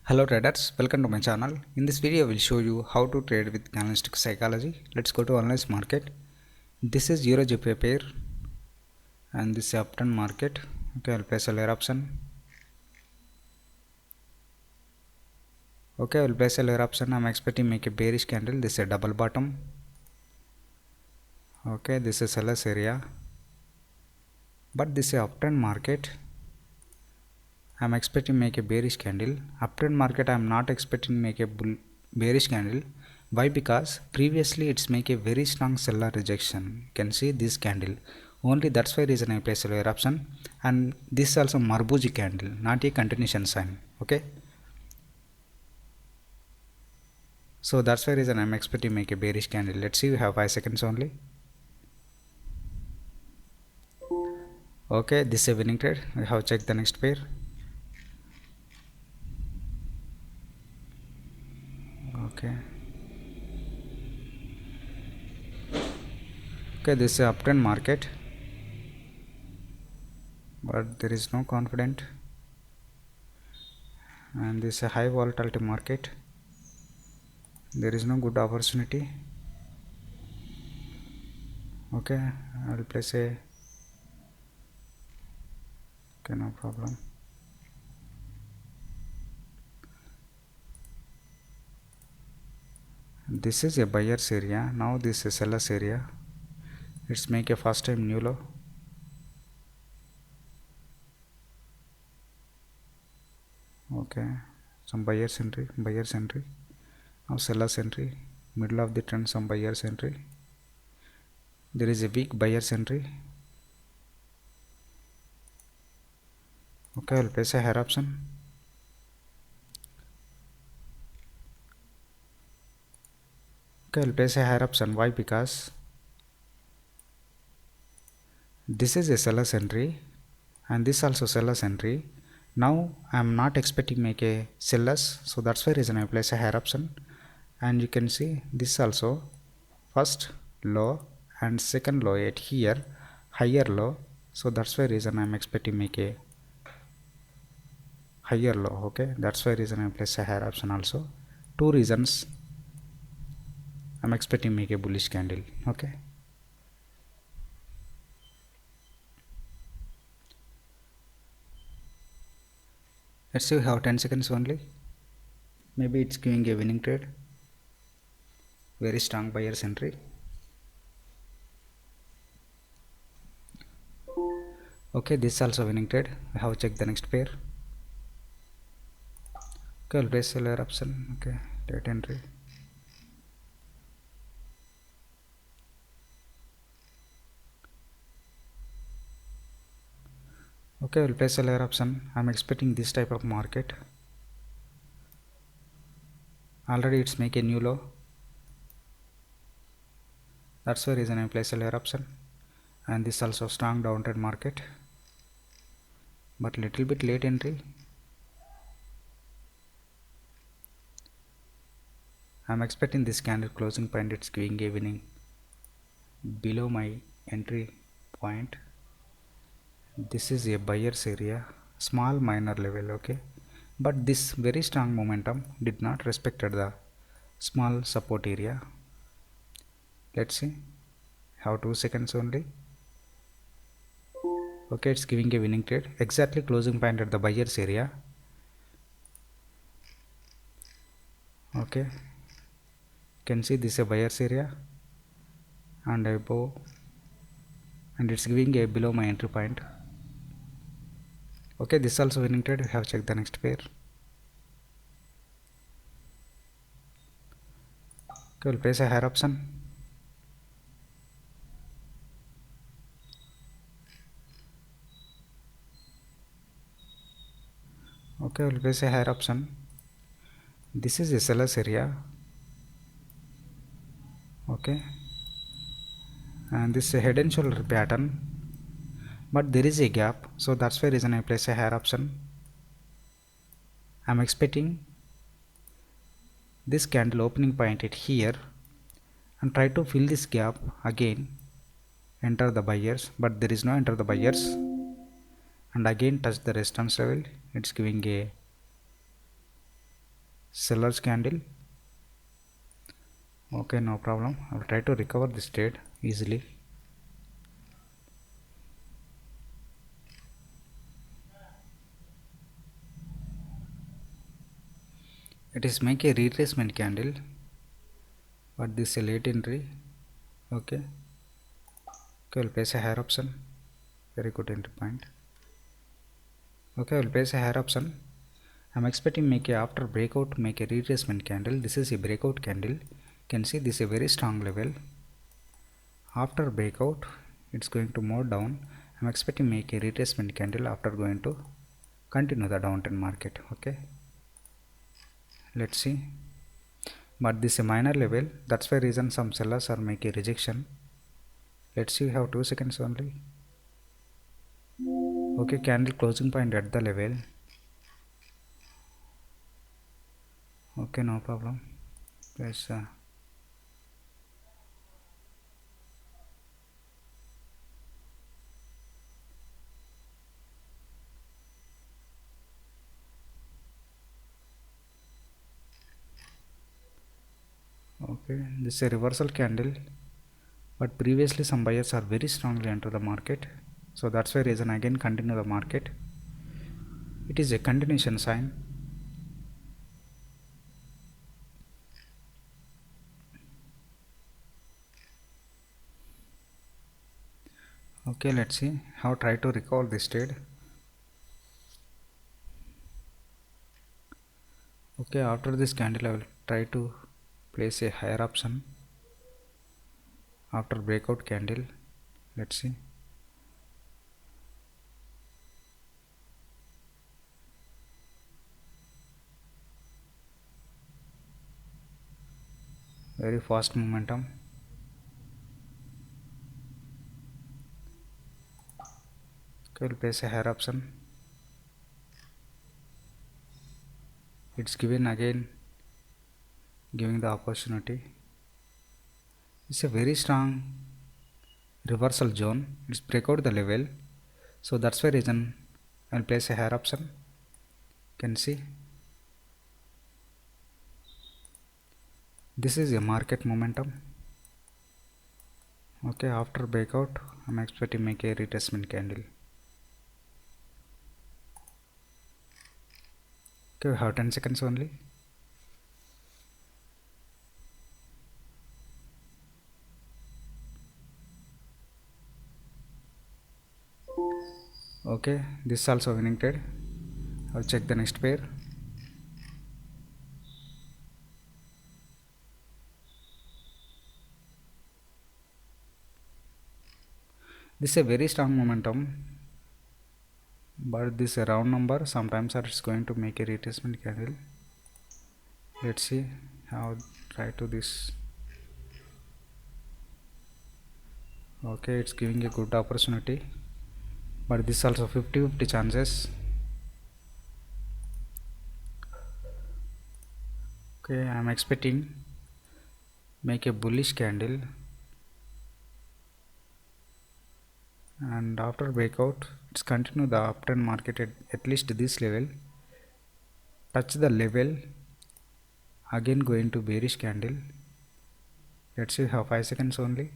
Hello traders, welcome to my channel. In this video I will show you how to trade with candlestick psychology. Let's go to analyze market. This is Euro GBP pair and this is upturn market. Okay, I'll place a layer option. Okay, I'll place a layer option. I'm expecting make a bearish candle. This is a double bottom. Okay, this is sellers area. But this is upturn market. I'm expecting make a bearish candle. Uptrend market I'm not expecting make a bearish candle. Why? Because previously it's make a very strong seller rejection. You can see this candle. Only that's why reason I place a lower option. And this is also Marbuji candle, not a continuation sign. Okay. So that's why reason I'm expecting make a bearish candle. Let's see, we have 5 seconds only. Okay, this is a winning trade. We have checked the next pair. Okay. Okay, this is uptrend market, but there is no confidence, and this is a high volatility market. There is no good opportunity. Okay, I will place a okay, no problem. This is a buyer's area. Now this is seller's area. Let's make a first time new low. Okay, some buyer's entry, now seller's entry, middle of the trend some buyer's entry. There is a weak buyer's entry. Okay, I'll place a higher option. Okay, I'll place a higher option. Why? Because this is a seller's entry and this also seller's entry. Now I am not expecting make a sellers, so that's why reason I place a higher option. And you can see this also first low and second low at here, higher low, so that's why reason I am expecting make a higher low. Okay, that's why reason I place a higher option also. Two reasons I'm expecting make a bullish candle. Okay, let's see, we have 10 seconds only. Maybe it's giving a winning trade. Very strong buyer's entry. Okay, this is also winning trade. We have checked the next pair. Okay, I'll place seller option. Okay, late entry. Okay, we'll place a layer option. I'm expecting this type of market. Already it's make a new low. That's the reason I place a layer option. And this also strong downtrend market, but little bit late entry. I'm expecting this candle closing point, it's giving a winning below my entry point. This is a buyer's area, small minor level. Okay, but this very strong momentum did not respected the small support area. Let's see, have 2 seconds only. Okay, it's giving a winning trade, exactly closing point at the buyer's area. Okay, you can see this is a buyer's area and above, and it's giving a below my entry point. Okay, this is also winning trade. We have checked the next pair. Okay, we'll place a higher option. Okay, we'll place a higher option. This is a seller's area. Okay, and this is a head and shoulder pattern, but there is a gap, so that's why reason I place a higher option. I'm expecting this candle opening point at here and try to fill this gap again, enter the buyers, but there is no enter the buyers, and again touch the resistance level. It's giving a sellers candle. Okay, no problem. I will try to recover this trade easily. It is make a retracement candle, but this is a late entry. Okay, okay, I'll place a higher option. Very good entry point. Okay, I will place a higher option. I'm expecting make a after breakout make a retracement candle. This is a breakout candle. You can see this is a very strong level. After breakout, it's going to move down. I'm expecting make a retracement candle after going to continue the downtrend market. Okay, let's see. But this is a minor level. That's why reason some sellers are making rejection. Let's see. Have 2 seconds only. Okay, candle closing point at the level. Okay, no problem. Yes, okay, this is a reversal candle, but previously some buyers are very strongly enter the market, so that's why reason again continue the market. It is a continuation sign. Okay, let's see how try to recover this trade. Okay, after this candle I will try to place a higher option after breakout candle. Let's see. Very fast momentum. Okay, we'll place a higher option. It's given again, giving the opportunity. It's a very strong reversal zone. It's break out the level, so that's why reason I'll place a higher option. You can see this is a market momentum. Okay, after breakout I'm expecting make a retracement candle. Okay, we have 10 seconds only. Okay, this is also winning trade. I'll check the next pair. This is a very strong momentum, but this is a round number. Sometimes it's going to make a retracement candle. Let's see how try to this. Okay, it's giving a good opportunity, but this also 50-50 chances. Okay, I'm expecting make a bullish candle, and after breakout it's continue the uptrend market at least this level, touch the level, again going to bearish candle. Let's see how 5 seconds only.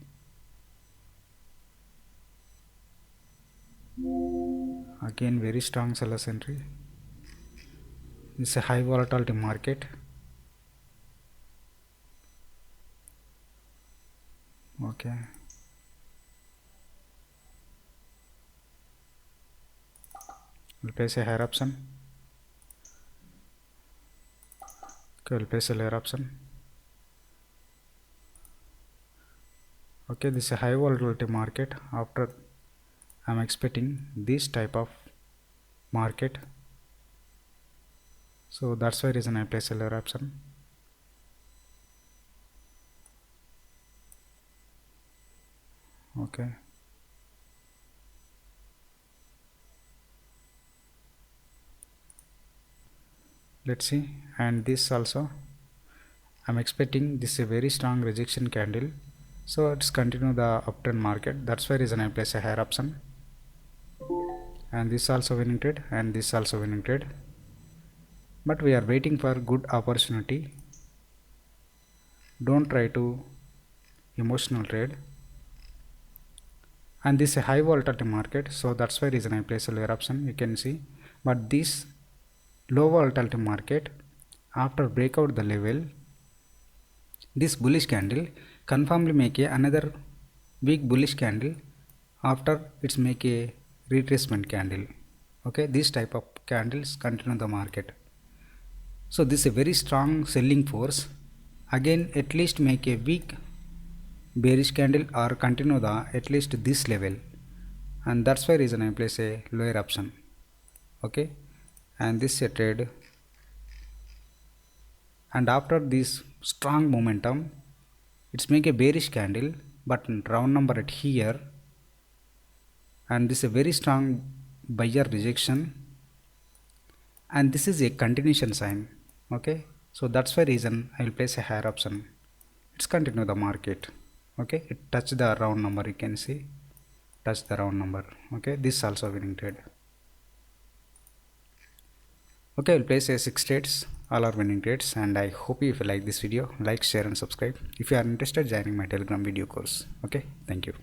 Again very strong sellers entry. This is a high volatility market. Okay, we'll place a higher option. Okay, we'll place a lower option. Okay, this is a high volatility market. After I'm expecting this type of market, so that's why reason I place a lower option. Okay, let's see. And this also I'm expecting this is a very strong rejection candle, so it's continue the uptrend market. That's why reason I place a higher option. And this also winning trade, and this also winning trade. but we are waiting for good opportunity. Don't try to emotional trade. And this is a high volatility market, so that's why reason I place a lower option, you can see. But this low volatility market, after breakout the level, this bullish candle confirmly make a another weak bullish candle after it's make a retracement candle. Okay, this type of candles continue the market. So this is a very strong selling force. Again, at least make a weak bearish candle or continue the at least this level, and that's why reason I place a lower option. Okay, and this is a trade, and after this strong momentum it's make a bearish candle but round number at here, and this is a very strong buyer rejection, and this is a continuation sign. Okay, so that's why reason I will place a higher option. It's continue the market. Okay, it touch the round number, you can see, touch the round number. Okay, this also winning trade. Okay, I'll place a 6 trades, all are winning trades, and I hope if you like this video, like, share and subscribe. If you are interested, joining my Telegram video course. Okay, thank you.